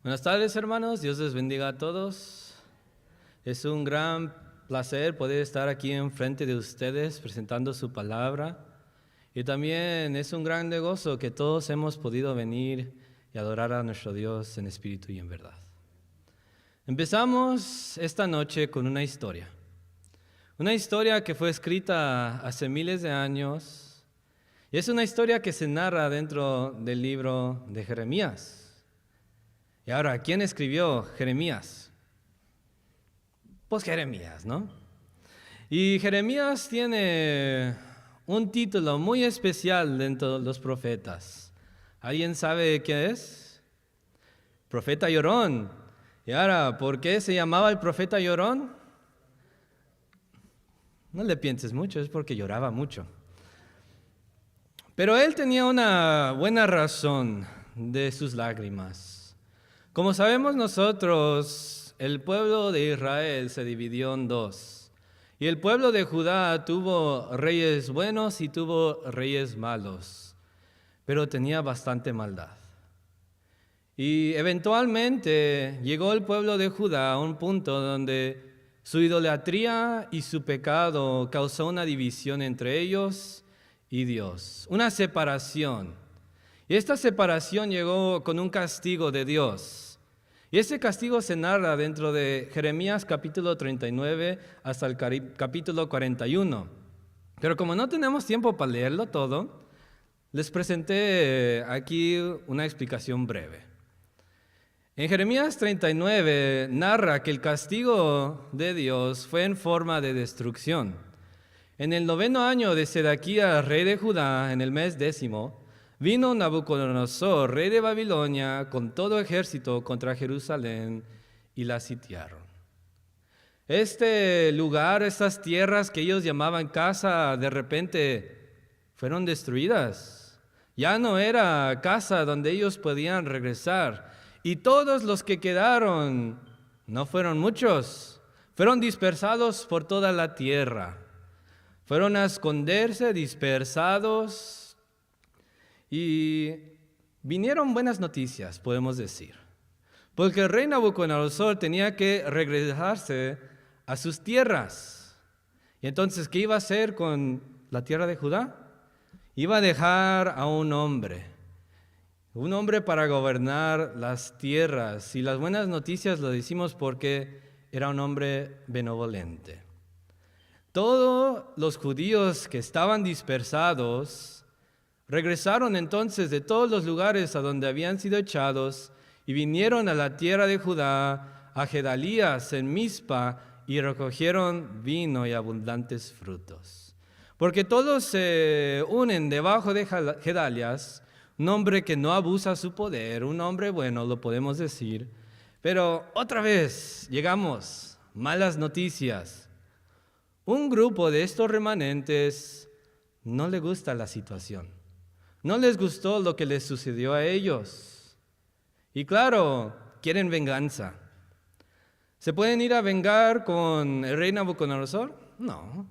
Buenas tardes, hermanos. Dios les bendiga a todos. Es un gran placer poder estar aquí enfrente de ustedes presentando su palabra. Y también es un gran gozo que todos hemos podido venir y adorar a nuestro Dios en espíritu y en verdad. Empezamos esta noche con una historia. Una historia que fue escrita hace miles de años. Y es una historia que se narra dentro del libro de Jeremías. Y ahora, ¿quién escribió Jeremías? Pues Jeremías, ¿no? Y Jeremías tiene un título muy especial dentro de los profetas. ¿Alguien sabe qué es? Profeta llorón. Y ahora, ¿por qué se llamaba el profeta llorón? No le pienses mucho, es porque lloraba mucho. Pero él tenía una buena razón de sus lágrimas. Como sabemos nosotros, el pueblo de Israel se dividió en dos. Y el pueblo de Judá tuvo reyes buenos y tuvo reyes malos, pero tenía bastante maldad. Y eventualmente llegó el pueblo de Judá a un punto donde su idolatría y su pecado causó una división entre ellos y Dios, una separación. Y esta separación llegó con un castigo de Dios. Y ese castigo se narra dentro de Jeremías capítulo 39 hasta el capítulo 41. Pero como no tenemos tiempo para leerlo todo, les presenté aquí una explicación breve. En Jeremías 39 narra que el castigo de Dios fue en forma de destrucción. En el 9º año de Sedequías, rey de Judá, en el mes 10º, vino Nabucodonosor, rey de Babilonia, con todo ejército contra Jerusalén y la sitiaron. Este lugar, estas tierras que ellos llamaban casa, de repente fueron destruidas. Ya no era casa donde ellos podían regresar. Y todos los que quedaron, no fueron muchos, fueron dispersados por toda la tierra. Fueron a esconderse, dispersados. Y vinieron buenas noticias, podemos decir, porque el rey Nabucodonosor tenía que regresarse a sus tierras. Y entonces, ¿qué iba a hacer con la tierra de Judá? Iba a dejar a un hombre para gobernar las tierras. Y las buenas noticias lo decimos porque era un hombre benevolente. Todos los judíos que estaban dispersados regresaron entonces de todos los lugares a donde habían sido echados y vinieron a la tierra de Judá, a Gedalías en Mizpa, y recogieron vino y abundantes frutos. Porque todos se unen debajo de Gedalías, un hombre que no abusa su poder, un hombre bueno, lo podemos decir. Pero otra vez llegamos, malas noticias. Un grupo de estos remanentes no le gusta la situación. No les gustó lo que les sucedió a ellos. Y claro, quieren venganza. ¿Se pueden ir a vengar con el rey Nabucodonosor? No.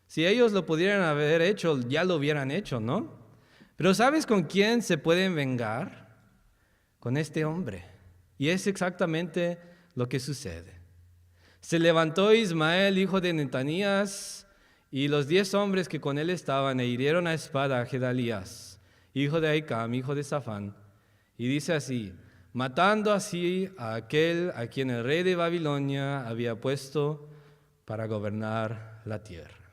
Si ellos lo pudieran haber hecho, ya lo hubieran hecho, ¿no? Pero ¿sabes con quién se pueden vengar? Con este hombre. Y es exactamente lo que sucede. Se levantó Ismael, hijo de Netanías, y los 10 hombres que con él estaban e hirieron a espada a Gedalías, hijo de Ahicam, hijo de Safán, y dice así: matando así a aquel a quien el rey de Babilonia había puesto para gobernar la tierra.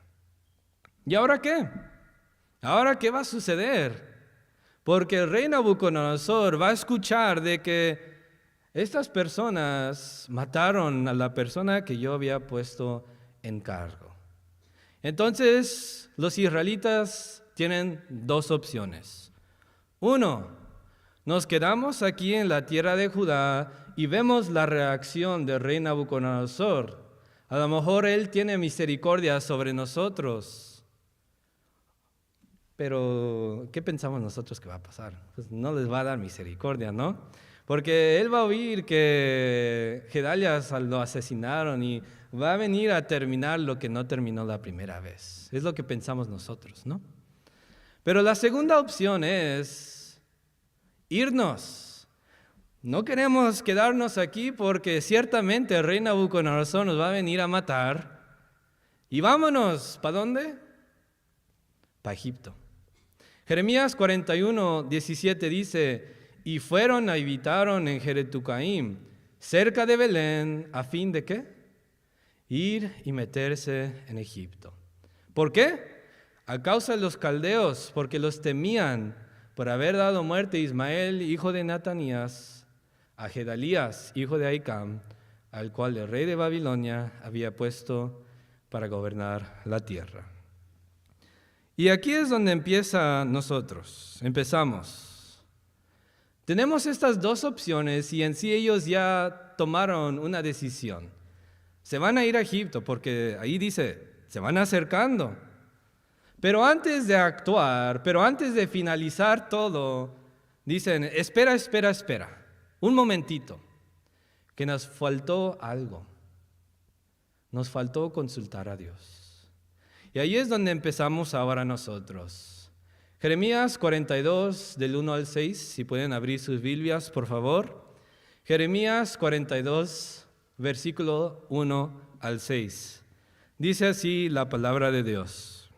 ¿Y ahora qué? ¿Ahora qué va a suceder? Porque el rey Nabucodonosor va a escuchar de que estas personas mataron a la persona que yo había puesto en cargo. Entonces, los israelitas tienen dos opciones. Uno, nos quedamos aquí en la tierra de Judá y vemos la reacción del rey Nabucodonosor. A lo mejor él tiene misericordia sobre nosotros. Pero, ¿qué pensamos nosotros que va a pasar? Pues no les va a dar misericordia, ¿no? Porque él va a oír que Gedalías lo asesinaron y va a venir a terminar lo que no terminó la primera vez. Es lo que pensamos nosotros, ¿no? Pero la segunda opción es irnos. no queremos quedarnos aquí porque ciertamente el rey Nabucodonosor nos va a venir a matar. Y vámonos, ¿para dónde? Para Egipto. Jeremías 41:17 dice, y fueron y habitaron en Jeretucaim, cerca de Belén, a fin de ¿qué? Ir y meterse en Egipto. ¿Por qué? A causa de los caldeos, porque los temían por haber dado muerte a Ismael, hijo de Natanías, a Gedalías, hijo de Ahicam, al cual el rey de Babilonia había puesto para gobernar la tierra. Y aquí es donde empezamos. Tenemos estas dos opciones y en sí ellos ya tomaron una decisión. Se van a ir a Egipto porque ahí dice, se van acercando. Pero antes de actuar, pero antes de finalizar todo, dicen, espera, un momentito, que nos faltó algo. Nos faltó consultar a Dios. Y ahí es donde empezamos ahora nosotros. Jeremías 42, del 1 al 6, si pueden abrir sus Biblias, por favor. Jeremías 42, versículo 1 al 6. Dice así la palabra de Dios.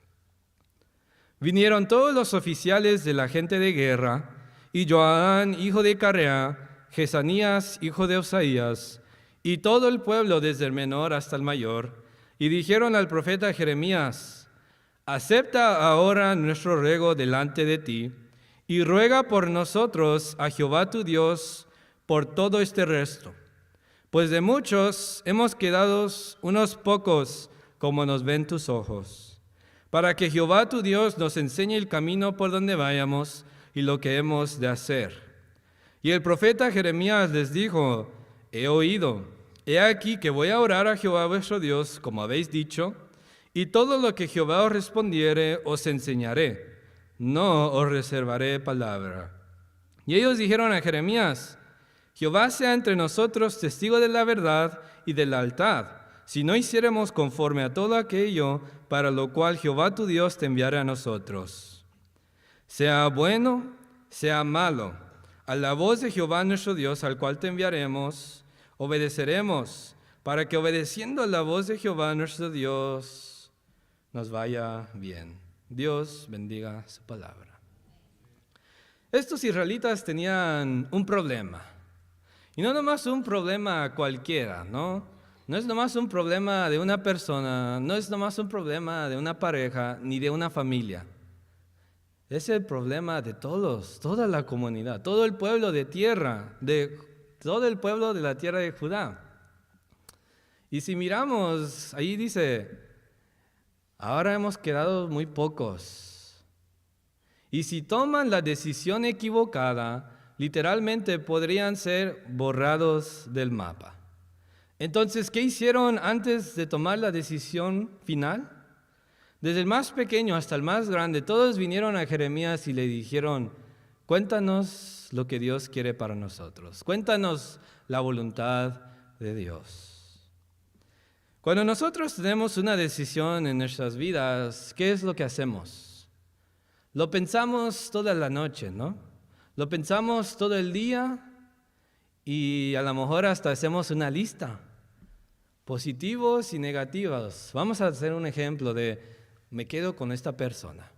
Vinieron todos los oficiales de la gente de guerra, y Joadán, hijo de Carea, Jesanías, hijo de Osaías, y todo el pueblo desde el menor hasta el mayor, y dijeron al profeta Jeremías, acepta ahora nuestro ruego delante de ti, y ruega por nosotros a Jehová tu Dios por todo este resto. Pues de muchos hemos quedado unos pocos, como nos ven tus ojos, para que Jehová tu Dios nos enseñe el camino por donde vayamos y lo que hemos de hacer. Y el profeta Jeremías les dijo, he oído, he aquí que voy a orar a Jehová vuestro Dios, como habéis dicho, y todo lo que Jehová os respondiere os enseñaré, no os reservaré palabra. Y ellos dijeron a Jeremías, Jehová sea entre nosotros testigo de la verdad y de la lealtad, si no hiciéramos conforme a todo aquello para lo cual Jehová tu Dios te enviara a nosotros. Sea bueno, sea malo, a la voz de Jehová nuestro Dios, al cual te enviaremos, obedeceremos, para que obedeciendo a la voz de Jehová nuestro Dios nos vaya bien. Dios bendiga su palabra. Estos israelitas tenían un problema. Y no nomás un problema cualquiera, ¿no? No es nomás un problema de una persona, no es nomás un problema de una pareja, ni de una familia. Es el problema de todos, toda la comunidad, todo el pueblo de tierra, todo el pueblo de la tierra de Judá. Y si miramos, ahí dice, ahora hemos quedado muy pocos. Y si toman la decisión equivocada, literalmente podrían ser borrados del mapa. Entonces, ¿qué hicieron antes de tomar la decisión final? Desde el más pequeño hasta el más grande, todos vinieron a Jeremías y le dijeron, cuéntanos lo que Dios quiere para nosotros. Cuéntanos la voluntad de Dios. Cuando nosotros tenemos una decisión en nuestras vidas, ¿qué es lo que hacemos? Lo pensamos toda la noche, ¿no? Lo pensamos todo el día y a lo mejor hasta hacemos una lista, positivos y negativos. Vamos a hacer un ejemplo de, me quedo con esta persona.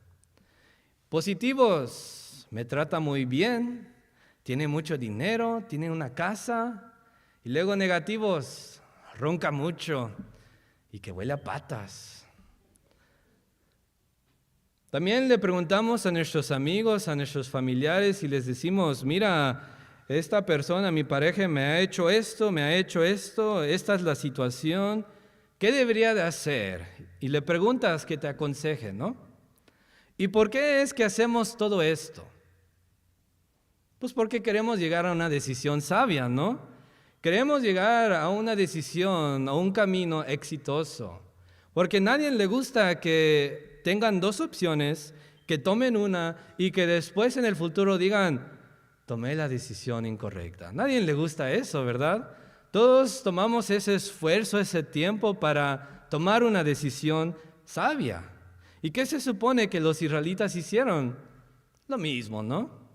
Positivos, me trata muy bien, tiene mucho dinero, tiene una casa. Y luego negativos, ronca mucho y que huele a patas. También le preguntamos a nuestros amigos, a nuestros familiares y les decimos, mira, esta persona, mi pareja, me ha hecho esto, esta es la situación, ¿qué debería de hacer? Y le preguntas que te aconseje, ¿no? ¿Y por qué es que hacemos todo esto? Pues porque queremos llegar a una decisión sabia, ¿no? Queremos llegar a una decisión, a un camino exitoso. Porque a nadie le gusta que tengan dos opciones, que tomen una y que después en el futuro digan, tomé la decisión incorrecta. A nadie le gusta eso, ¿verdad? Todos tomamos ese esfuerzo, ese tiempo para tomar una decisión sabia. ¿Y qué se supone que los israelitas hicieron? Lo mismo, ¿no?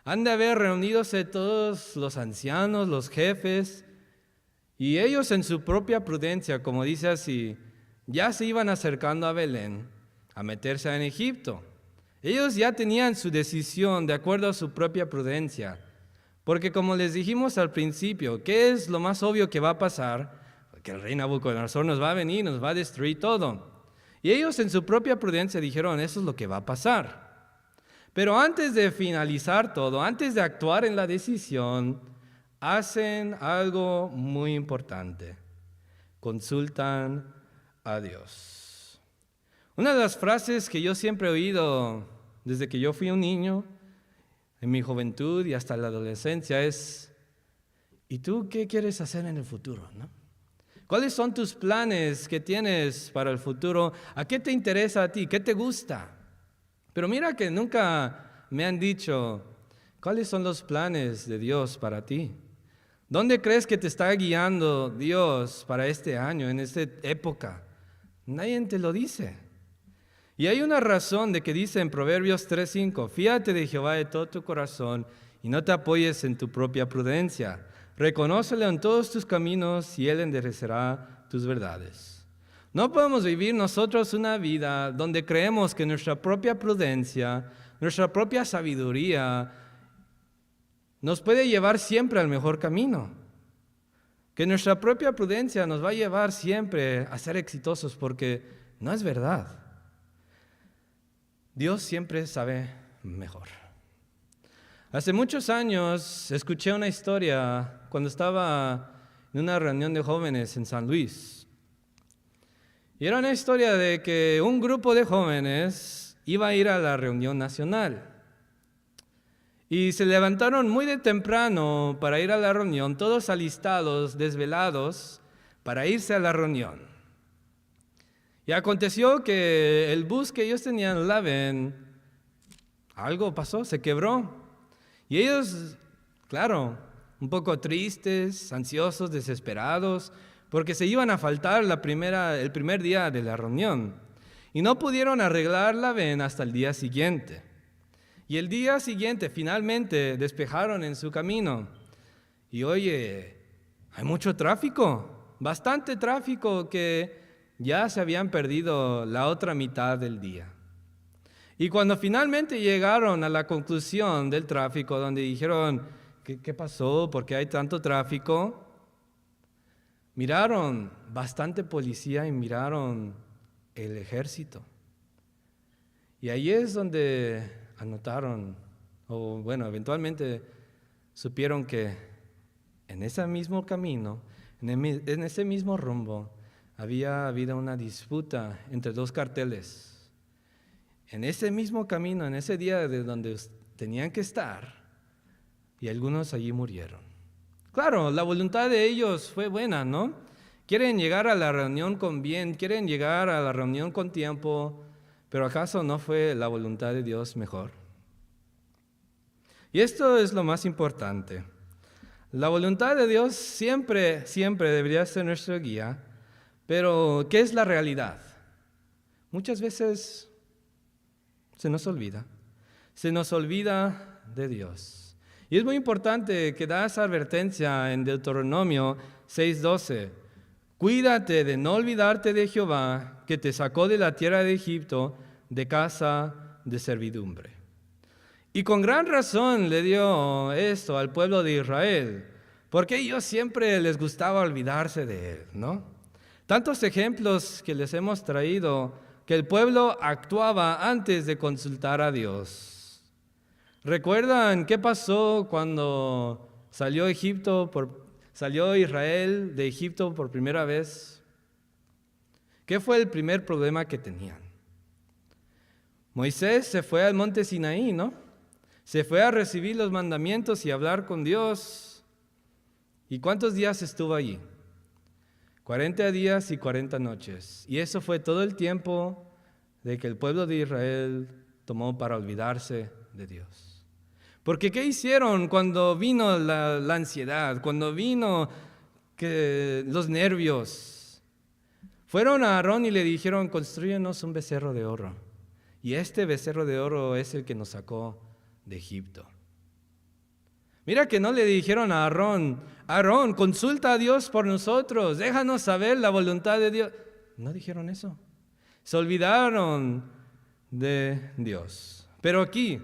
Han de haber reunidos todos los ancianos, los jefes, y ellos en su propia prudencia, como dice así, ya se iban acercando a Belén a meterse en Egipto. Ellos ya tenían su decisión de acuerdo a su propia prudencia. Porque como les dijimos al principio, ¿qué es lo más obvio que va a pasar? Que el rey Nabucodonosor nos va a venir, nos va a destruir todo. Y ellos en su propia prudencia dijeron, eso es lo que va a pasar. Pero antes de finalizar todo, antes de actuar en la decisión, hacen algo muy importante. Consultan a Dios. Una de las frases que yo siempre he oído desde que yo fui un niño, en mi juventud y hasta la adolescencia es, ¿y tú qué quieres hacer en el futuro, no? ¿Cuáles son tus planes que tienes para el futuro? ¿A qué te interesa a ti? ¿Qué te gusta? Pero mira que nunca me han dicho, ¿cuáles son los planes de Dios para ti? ¿Dónde crees que te está guiando Dios para este año, en esta época? Nadie te lo dice. Y hay una razón de que dice en Proverbios 3:5, fíate de Jehová de todo tu corazón y no te apoyes en tu propia prudencia. Reconócelo en todos tus caminos y Él enderecerá tus verdades. No podemos vivir nosotros una vida donde creemos que nuestra propia prudencia, nuestra propia sabiduría nos puede llevar siempre al mejor camino. Que nuestra propia prudencia nos va a llevar siempre a ser exitosos porque no es verdad. Dios siempre sabe mejor. Hace muchos años escuché una historia cuando estaba en una reunión de jóvenes en San Luis. Y era una historia de que un grupo de jóvenes iba a ir a la reunión nacional. Y se levantaron muy de temprano para ir a la reunión, todos alistados, desvelados, para irse a la reunión. Y aconteció que el bus que ellos tenían, algo pasó, se quebró. Y ellos, claro, un poco tristes, ansiosos, desesperados, porque se iban a faltar el primer día de la reunión. Y no pudieron arreglar la hasta el día siguiente. Y el día siguiente finalmente despejaron en su camino. Y oye, hay mucho tráfico, bastante tráfico que ya se habían perdido la otra mitad del día. Y cuando finalmente llegaron a la conclusión del tráfico, donde dijeron, ¿qué pasó? ¿Por qué hay tanto tráfico? Miraron bastante policía y miraron el ejército. Y ahí es donde anotaron, o bueno, eventualmente supieron que en ese mismo camino, en ese mismo rumbo, había habido una disputa entre dos carteles. En ese mismo camino, en ese día de donde tenían que estar, y algunos allí murieron. Claro, la voluntad de ellos fue buena, ¿no? Quieren llegar a la reunión con bien, quieren llegar a la reunión con tiempo, pero ¿acaso no fue la voluntad de Dios mejor? Y esto es lo más importante. La voluntad de Dios siempre, siempre debería ser nuestra guía, pero ¿qué es la realidad? Muchas veces se nos olvida de Dios. Y es muy importante que da esa advertencia en Deuteronomio 6:12. Cuídate de no olvidarte de Jehová, que te sacó de la tierra de Egipto, de casa de servidumbre. Y con gran razón le dio esto al pueblo de Israel, porque a ellos siempre les gustaba olvidarse de él, ¿no? Tantos ejemplos que les hemos traído, que el pueblo actuaba antes de consultar a Dios. ¿Recuerdan qué pasó cuando salió Israel de Egipto por primera vez? ¿Qué fue el primer problema que tenían? Moisés se fue al monte Sinaí, ¿no? Se fue a recibir los mandamientos y hablar con Dios. ¿Y cuántos días estuvo allí? 40 días y 40 noches. Y eso fue todo el tiempo de que el pueblo de Israel tomó para olvidarse de Dios. Porque ¿qué hicieron cuando vino la ansiedad, cuando vino los nervios? Fueron a Aarón y le dijeron, construyenos un becerro de oro. Y este becerro de oro es el que nos sacó de Egipto. Mira que no le dijeron a Aarón, Aarón, consulta a Dios por nosotros, déjanos saber la voluntad de Dios. No dijeron eso. Se olvidaron de Dios. Pero aquí,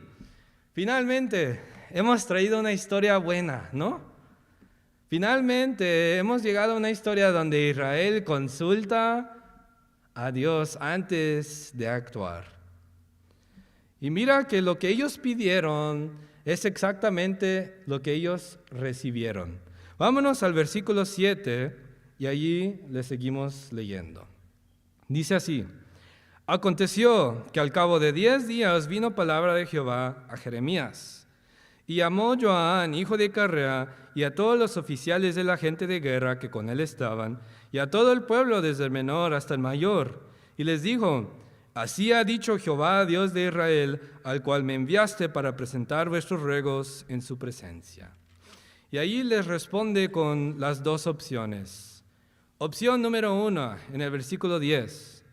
finalmente, hemos traído una historia buena, ¿no? Finalmente hemos llegado a una historia donde Israel consulta a Dios antes de actuar. Y mira que lo que ellos pidieron es exactamente lo que ellos recibieron. Vámonos al versículo 7 y allí le seguimos leyendo. Dice así: Aconteció que al cabo de 10 días vino palabra de Jehová a Jeremías. Y llamó Joán, hijo de Carrea, y a todos los oficiales de la gente de guerra que con él estaban, y a todo el pueblo desde el menor hasta el mayor, y les dijo: Así ha dicho Jehová, Dios de Israel, al cual me enviaste para presentar vuestros ruegos en su presencia. Y ahí les responde con las dos opciones. Opción número 1, en el versículo 10.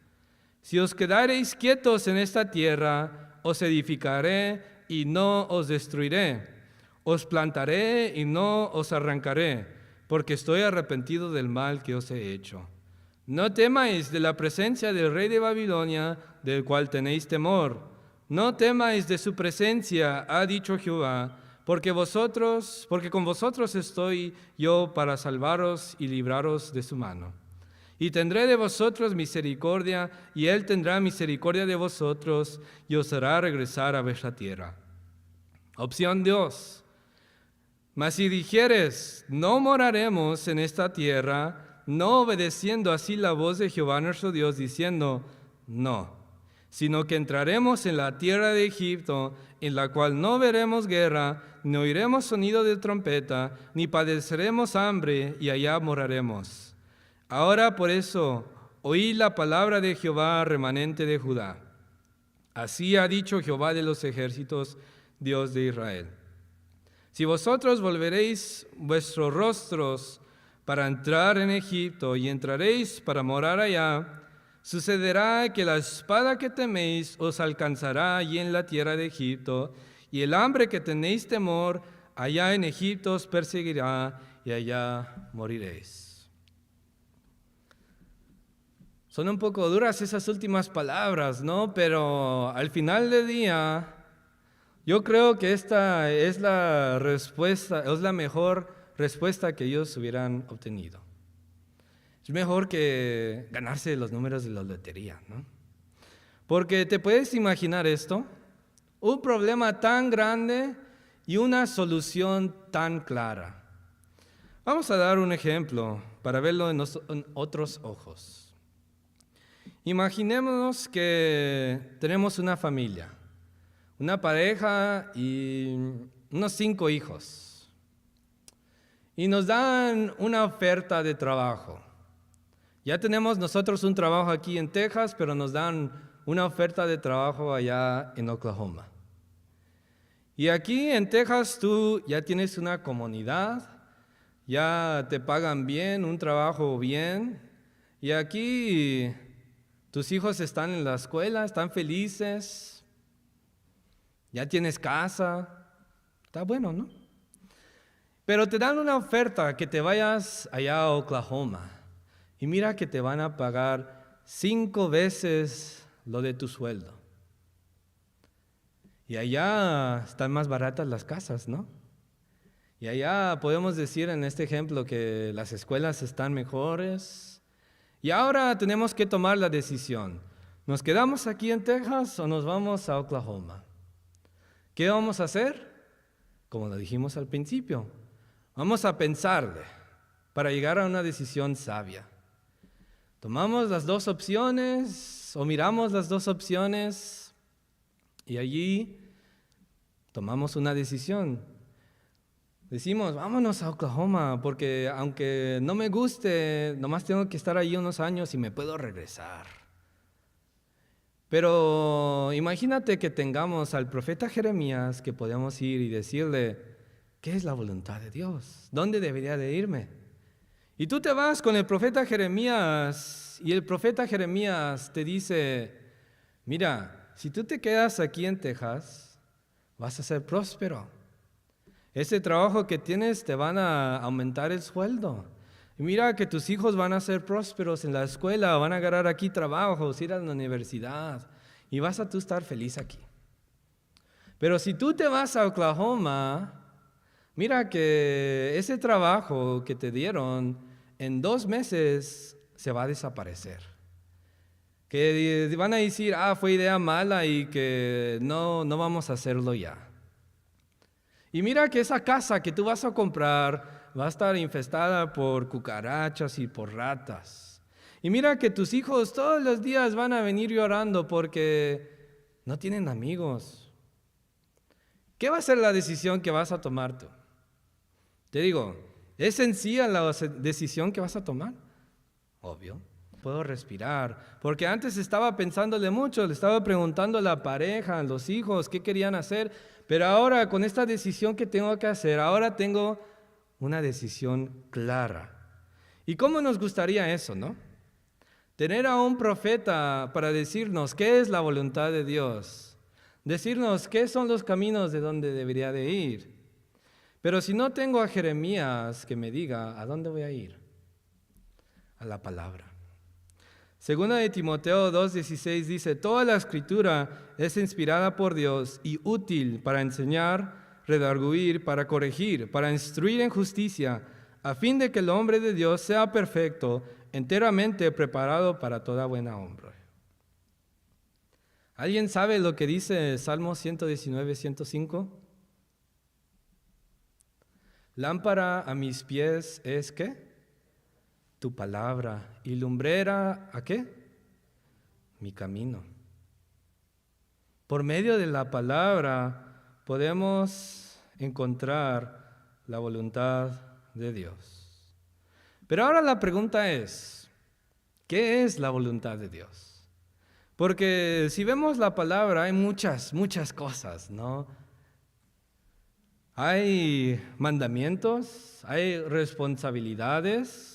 Si os quedareis quietos en esta tierra, os edificaré y no os destruiré. Os plantaré y no os arrancaré, porque estoy arrepentido del mal que os he hecho. No temáis de la presencia del rey de Babilonia, del cual tenéis temor. No temáis de su presencia, ha dicho Jehová, porque con vosotros estoy yo para salvaros y libraros de su mano. Y tendré de vosotros misericordia, y él tendrá misericordia de vosotros, y os hará regresar a vuestra tierra. Opción 2. Mas si dijeres, no moraremos en esta tierra, no obedeciendo así la voz de Jehová nuestro Dios, diciendo, no, sino que entraremos en la tierra de Egipto, en la cual no veremos guerra, ni oiremos sonido de trompeta, ni padeceremos hambre, y allá moraremos. Ahora por eso, oí la palabra de Jehová, remanente de Judá. Así ha dicho Jehová de los ejércitos, Dios de Israel. Si vosotros volveréis vuestros rostros para entrar en Egipto y entraréis para morar allá, sucederá que la espada que teméis os alcanzará allí en la tierra de Egipto, y el hambre que tenéis temor allá en Egipto os perseguirá, y allá moriréis. Son un poco duras esas últimas palabras, ¿no? Pero al final del día, yo creo que esta es la respuesta, es la mejor respuesta que ellos hubieran obtenido. Es mejor que ganarse los números de la lotería, ¿no? Porque te puedes imaginar esto, un problema tan grande y una solución tan clara. Vamos a dar un ejemplo para verlo en otros ojos. Imaginémonos que tenemos una familia, una pareja y unos 5 hijos. Y nos dan una oferta de trabajo. Ya tenemos nosotros un trabajo aquí en Texas, pero nos dan una oferta de trabajo allá en Oklahoma. Y aquí en Texas tú ya tienes una comunidad, ya te pagan bien, un trabajo bien. Y aquí tus hijos están en la escuela, están felices, ya tienes casa, está bueno, ¿no? Pero te dan una oferta que te vayas allá a Oklahoma y mira que te van a pagar 5 veces lo de tu sueldo. Y allá están más baratas las casas, ¿no? Y allá podemos decir en este ejemplo que las escuelas están mejores. Y ahora tenemos que tomar la decisión. ¿Nos quedamos aquí en Texas o nos vamos a Oklahoma? ¿Qué vamos a hacer? Como lo dijimos al principio, vamos a pensarle para llegar a una decisión sabia. Tomamos las 2 opciones o miramos las 2 opciones y allí tomamos una decisión. Decimos, vámonos a Oklahoma, porque aunque no me guste, nomás tengo que estar allí unos años y me puedo regresar. Pero imagínate que tengamos al profeta Jeremías que podemos ir y decirle, ¿qué es la voluntad de Dios? ¿Dónde debería de irme? Y tú te vas con el profeta Jeremías y el profeta Jeremías te dice, mira, si tú te quedas aquí en Texas, vas a ser próspero. Ese trabajo que tienes te van a aumentar el sueldo. Y mira que tus hijos van a ser prósperos en la escuela, van a agarrar aquí trabajos, ir a la universidad y vas a tú estar feliz aquí. Pero si tú te vas a Oklahoma, mira que ese trabajo que te dieron en 2 meses se va a desaparecer. Que van a decir, fue idea mala y que no vamos a hacerlo ya. Y mira que esa casa que tú vas a comprar va a estar infestada por cucarachas y por ratas. Y mira que tus hijos todos los días van a venir llorando porque no tienen amigos. ¿Qué va a ser la decisión que vas a tomar tú? Te digo, ¿es sencilla la decisión que vas a tomar? Obvio. Puedo respirar, porque antes estaba pensándole mucho, le estaba preguntando a la pareja, a los hijos, qué querían hacer, pero ahora con esta decisión que tengo que hacer, ahora tengo una decisión clara. ¿Y cómo nos gustaría eso, no? Tener a un profeta para decirnos qué es la voluntad de Dios, decirnos qué son los caminos de donde debería de ir. Pero si no tengo a Jeremías que me diga, ¿a dónde voy a ir? A la palabra. Segunda de Timoteo 2:16 dice, toda la escritura es inspirada por Dios y útil para enseñar, redarguir, para corregir, para instruir en justicia, a fin de que el hombre de Dios sea perfecto, enteramente preparado para toda buena obra. ¿Alguien sabe lo que dice Salmo 119:105? Lámpara a mis pies es ¿qué? Tu palabra, y lumbrera, ¿a qué? Mi camino. Por medio de la palabra podemos encontrar la voluntad de Dios. Pero ahora la pregunta es, ¿qué es la voluntad de Dios? Porque si vemos la palabra hay muchas cosas, ¿no? Hay mandamientos, hay responsabilidades,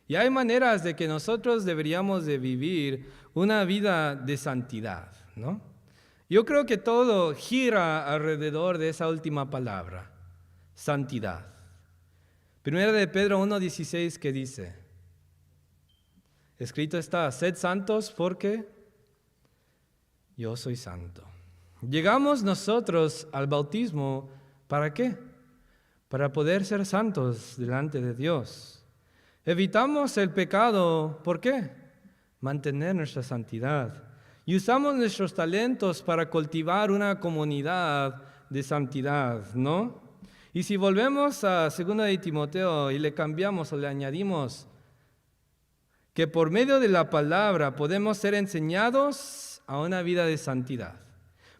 y hay maneras de que nosotros deberíamos de vivir una vida de santidad, ¿no? Yo creo que todo gira alrededor de esa última palabra, santidad. Primera de Pedro 1:16 que dice, escrito está, sed santos porque yo soy santo. Llegamos nosotros al bautismo, ¿para qué? Para poder ser santos delante de Dios. Evitamos el pecado, ¿por qué? Mantener nuestra santidad. Y usamos nuestros talentos para cultivar una comunidad de santidad, ¿no? Y si volvemos a 2 de Timoteo y le cambiamos o le añadimos que por medio de la palabra podemos ser enseñados a una vida de santidad.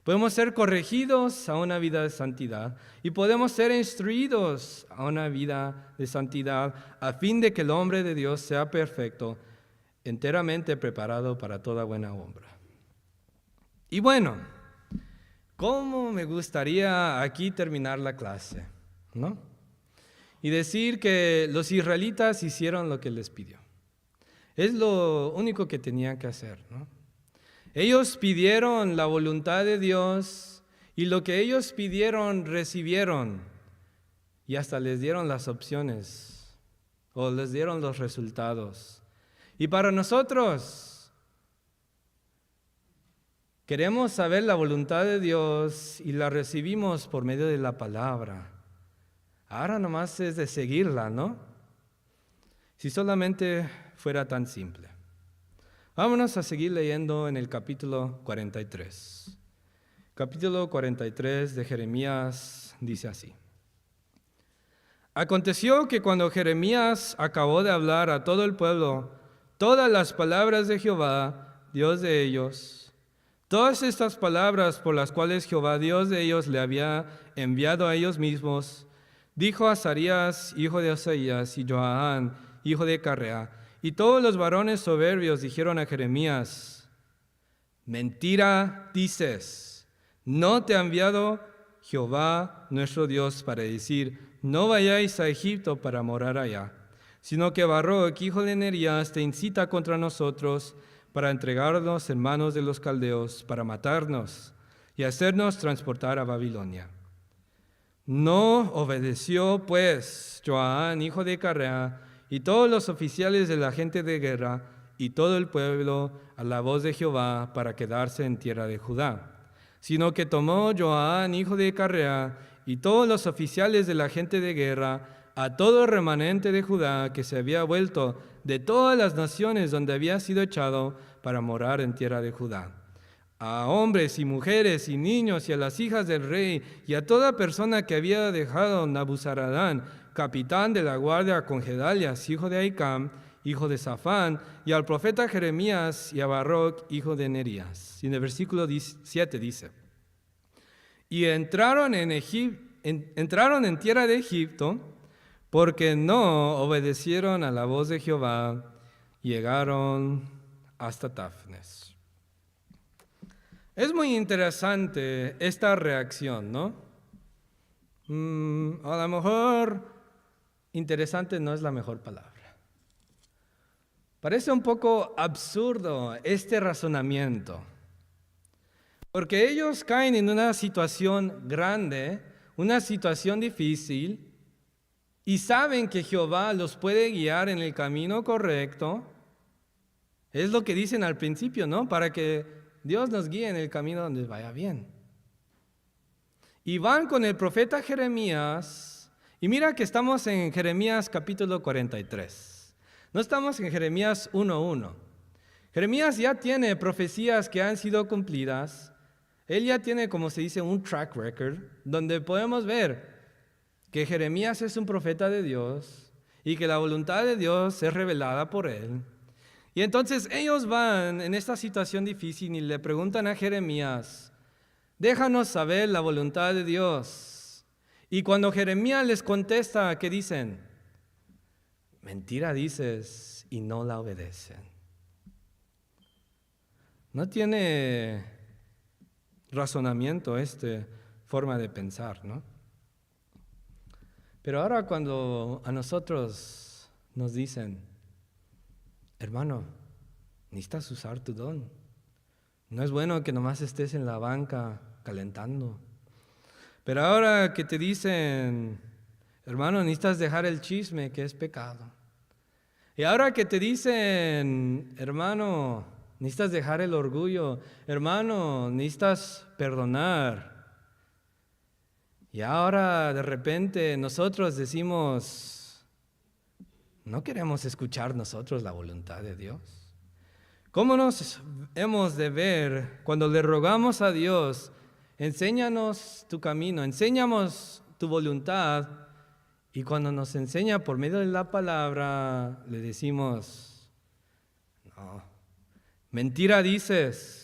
Podemos ser corregidos a una vida de santidad y podemos ser instruidos a una vida de santidad a fin de que el hombre de Dios sea perfecto, enteramente preparado para toda buena obra. Y bueno, ¿cómo me gustaría aquí terminar la clase, ¿no? Y decir que los israelitas hicieron lo que les pidió. Es lo único que tenían que hacer, ¿no? Ellos pidieron la voluntad de Dios y lo que ellos pidieron recibieron y hasta les dieron las opciones o les dieron los resultados. Y para nosotros queremos saber la voluntad de Dios y la recibimos por medio de la palabra. Ahora nomás es de seguirla, ¿no? Si solamente fuera tan simple. Vámonos a seguir leyendo en el capítulo 43. Capítulo 43 de Jeremías dice así. Aconteció que cuando Jeremías acabó de hablar a todo el pueblo todas las palabras de Jehová, Dios de ellos, todas estas palabras por las cuales Jehová, Dios de ellos, le había enviado a ellos mismos, dijo a Azarías, hijo de Osaías, y Joahán, hijo de Carrea, y todos los varones soberbios dijeron a Jeremías, mentira dices, no te ha enviado Jehová nuestro Dios para decir, no vayáis a Egipto para morar allá, sino que Baruc, hijo de Nerías, te incita contra nosotros para entregarnos en manos de los caldeos, para matarnos y hacernos transportar a Babilonia. No obedeció, pues, Joán, hijo de Carea, y todos los oficiales de la gente de guerra, y todo el pueblo, a la voz de Jehová, para quedarse en tierra de Judá. Sino que tomó Joán, hijo de Carea, y todos los oficiales de la gente de guerra, a todo remanente de Judá que se había vuelto de todas las naciones donde había sido echado, para morar en tierra de Judá. A hombres y mujeres y niños y a las hijas del rey y a toda persona que había dejado Nabuzaradán, capitán de la guardia, con Gedalias, hijo de Ahicam, hijo de Safán, y al profeta Jeremías y a Baruc, hijo de Nerías. Y en el versículo 7 dice: y entraron en tierra de Egipto, porque no obedecieron a la voz de Jehová, y llegaron hasta Tafnes. Es muy interesante esta reacción, ¿no? A lo mejor interesante no es la mejor palabra. Parece un poco absurdo este razonamiento, porque ellos caen en una situación grande, una situación difícil, y saben que Jehová los puede guiar en el camino correcto. Es lo que dicen al principio, ¿no? Para que Dios nos guíe en el camino donde vaya bien. Y van con el profeta Jeremías, y mira que estamos en Jeremías capítulo 43. No estamos en Jeremías 1:1. Jeremías ya tiene profecías que han sido cumplidas. Él ya tiene, como se dice, un track record, donde podemos ver que Jeremías es un profeta de Dios y que la voluntad de Dios es revelada por él. Y entonces ellos van en esta situación difícil y le preguntan a Jeremías: déjanos saber la voluntad de Dios. Y cuando Jeremías les contesta, ¿qué dicen? Mentira dices y no la obedecen. No tiene razonamiento esta forma de pensar, ¿no? Pero ahora cuando a nosotros nos dicen: hermano, necesitas usar tu don. No es bueno que nomás estés en la banca calentando. Pero ahora que te dicen: hermano, necesitas dejar el chisme, que es pecado. Y ahora que te dicen: hermano, necesitas dejar el orgullo. Hermano, necesitas perdonar. Y ahora de repente nosotros decimos: no queremos escuchar nosotros la voluntad de Dios. ¿Cómo nos hemos de ver cuando le rogamos a Dios: enséñanos tu camino, enséñanos tu voluntad? Y cuando nos enseña por medio de la palabra, le decimos: no, mentira dices.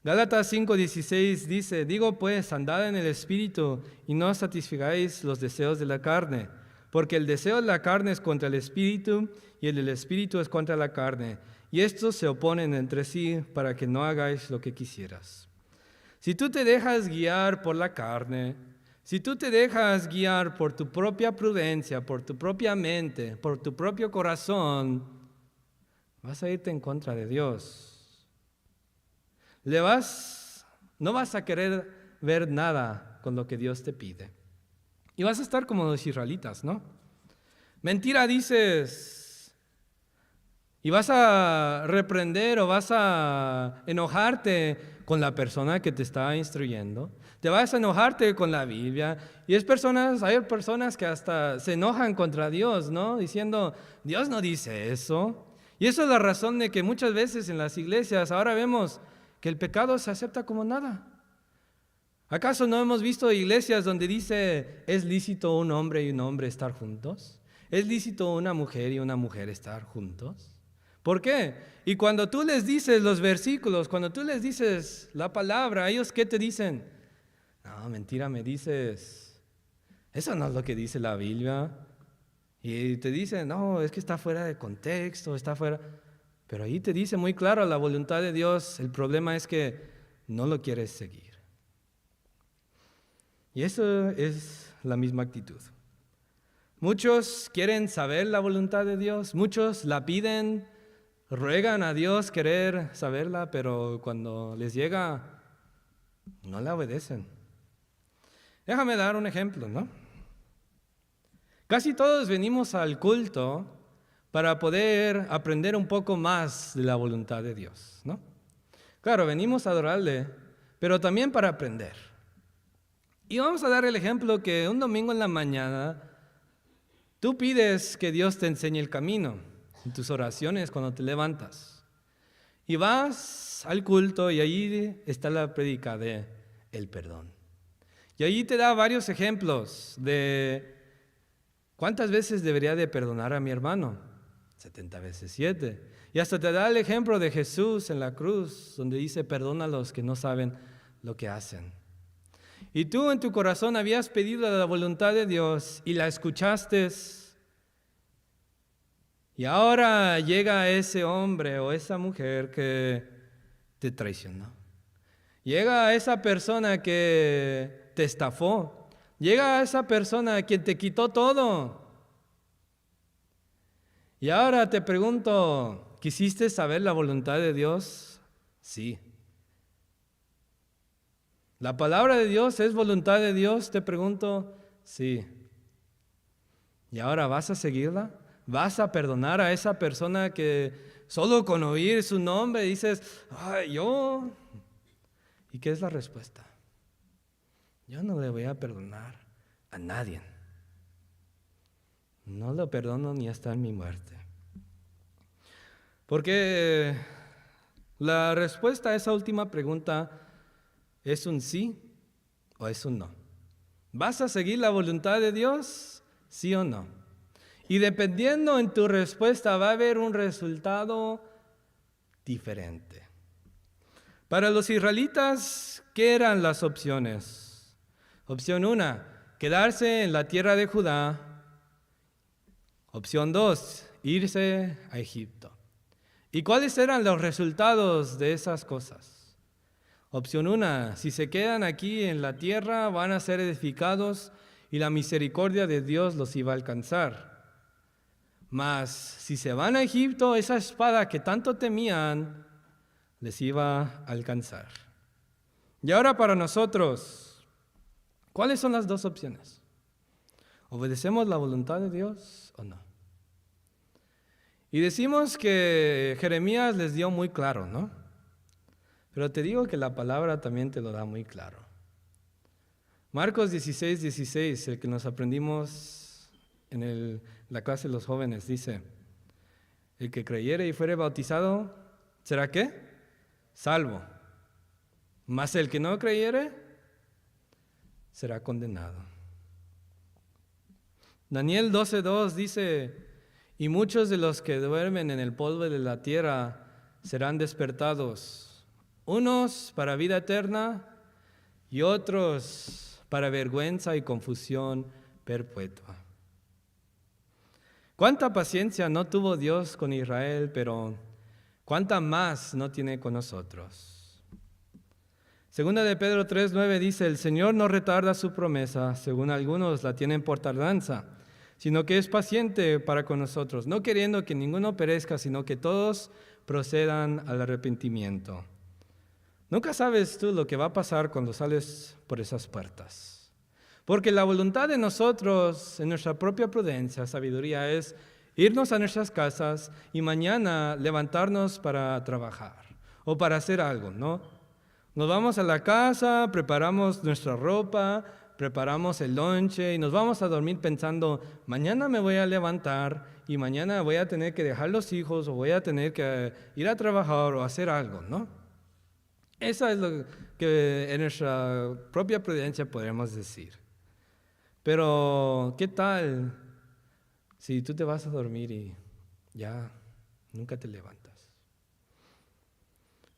Gálatas 5:16 dice: digo pues, andad en el Espíritu y no satisfagáis los deseos de la carne. Porque el deseo de la carne es contra el Espíritu y el del Espíritu es contra la carne. Y estos se oponen entre sí para que no hagáis lo que quisieras. Si tú te dejas guiar por la carne, si tú te dejas guiar por tu propia prudencia, por tu propia mente, por tu propio corazón, vas a irte en contra de Dios. No vas a querer ver nada con lo que Dios te pide. Y vas a estar como los israelitas, ¿no? Mentira dices. Y vas a reprender o vas a enojarte con la persona que te está instruyendo. Te vas a enojarte con la Biblia. Y hay personas que hasta se enojan contra Dios, ¿no? Diciendo: Dios no dice eso. Y eso es la razón de que muchas veces en las iglesias ahora vemos que el pecado se acepta como nada. ¿Acaso no hemos visto iglesias donde dice: es lícito un hombre y un hombre estar juntos? ¿Es lícito una mujer y una mujer estar juntos? ¿Por qué? Y cuando tú les dices los versículos, cuando tú les dices la palabra, ¿ellos qué te dicen? No, mentira me dices. Eso no es lo que dice la Biblia. Y te dicen: no, es que está fuera de contexto, está fuera. Pero ahí te dice muy claro la voluntad de Dios. El problema es que no lo quieres seguir. Y eso es la misma actitud. Muchos quieren saber la voluntad de Dios, muchos la piden, ruegan a Dios querer saberla, pero cuando les llega, no la obedecen. Déjame dar un ejemplo, ¿no? Casi todos venimos al culto para poder aprender un poco más de la voluntad de Dios, ¿no? Claro, venimos a adorarle, pero también para aprender. Y vamos a dar el ejemplo que un domingo en la mañana tú pides que Dios te enseñe el camino en tus oraciones cuando te levantas. Y vas al culto y ahí está la prédica de el perdón. Y allí te da varios ejemplos de cuántas veces debería de perdonar a mi hermano. 70 veces 7. Y hasta te da el ejemplo de Jesús en la cruz, donde dice, perdona a los que no saben lo que hacen. Y tú en tu corazón habías pedido la voluntad de Dios y la escuchaste. Y ahora llega ese hombre o esa mujer que te traicionó. Llega esa persona que te estafó. Llega esa persona quien te quitó todo. Y ahora te pregunto, ¿quisiste saber la voluntad de Dios? Sí. ¿La palabra de Dios es voluntad de Dios? Te pregunto, sí. ¿Y ahora vas a seguirla? ¿Vas a perdonar a esa persona que solo con oír su nombre dices, ay, yo? ¿Y qué es la respuesta? Yo no le voy a perdonar a nadie. No lo perdono ni hasta en mi muerte. Porque la respuesta a esa última pregunta es un sí o es un no. ¿Vas a seguir la voluntad de Dios? ¿Sí o no? Y dependiendo en tu respuesta va a haber un resultado diferente. Para los israelitas, ¿qué eran las opciones? Opción 1, quedarse en la tierra de Judá. Opción 2, irse a Egipto. ¿Y cuáles eran los resultados de esas cosas? Opción 1, si se quedan aquí en la tierra van a ser edificados y la misericordia de Dios los iba a alcanzar. Mas si se van a Egipto, esa espada que tanto temían les iba a alcanzar. Y ahora para nosotros, ¿cuáles son las dos opciones? ¿Obedecemos la voluntad de Dios o no? Y decimos que Jeremías les dio muy claro, ¿no? Pero te digo que la palabra también te lo da muy claro. Marcos 16:16, el que nos aprendimos en la clase de los jóvenes, dice, el que creyere y fuere bautizado, ¿será qué? Salvo. Mas el que no creyere, será condenado. Daniel 12:2 dice, y muchos de los que duermen en el polvo de la tierra serán despertados, unos para vida eterna y otros para vergüenza y confusión perpetua. ¿Cuánta paciencia no tuvo Dios con Israel, pero cuánta más no tiene con nosotros? Segunda de Pedro 3:9 dice, el Señor no retarda su promesa, según algunos la tienen por tardanza, sino que es paciente para con nosotros, no queriendo que ninguno perezca, sino que todos procedan al arrepentimiento. Nunca sabes tú lo que va a pasar cuando sales por esas puertas. Porque la voluntad de nosotros, en nuestra propia prudencia, sabiduría, es irnos a nuestras casas y mañana levantarnos para trabajar o para hacer algo, ¿no? Nos vamos a la casa, preparamos nuestra ropa, preparamos el lonche y nos vamos a dormir pensando, mañana me voy a levantar y mañana voy a tener que dejar los hijos o voy a tener que ir a trabajar o hacer algo, ¿no? Eso es lo que en nuestra propia prudencia podríamos decir. Pero, ¿qué tal si tú te vas a dormir y ya nunca te levantas?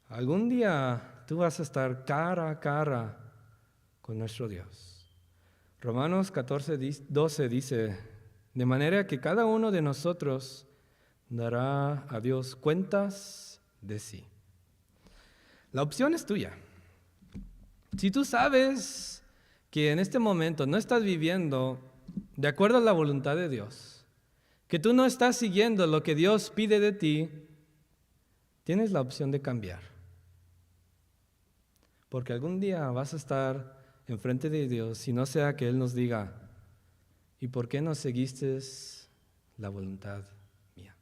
Algún día tú vas a estar cara a cara con nuestro Dios. Romanos 14:12 dice, de manera que cada uno de nosotros dará a Dios cuentas de sí. La opción es tuya. Si tú sabes que en este momento no estás viviendo de acuerdo a la voluntad de Dios, que tú no estás siguiendo lo que Dios pide de ti, tienes la opción de cambiar. Porque algún día vas a estar enfrente de Dios y no sea que Él nos diga, ¿y por qué no seguiste la voluntad mía?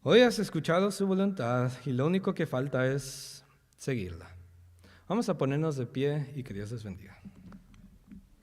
Hoy has escuchado su voluntad y lo único que falta es seguirla. Vamos a ponernos de pie y que Dios les bendiga.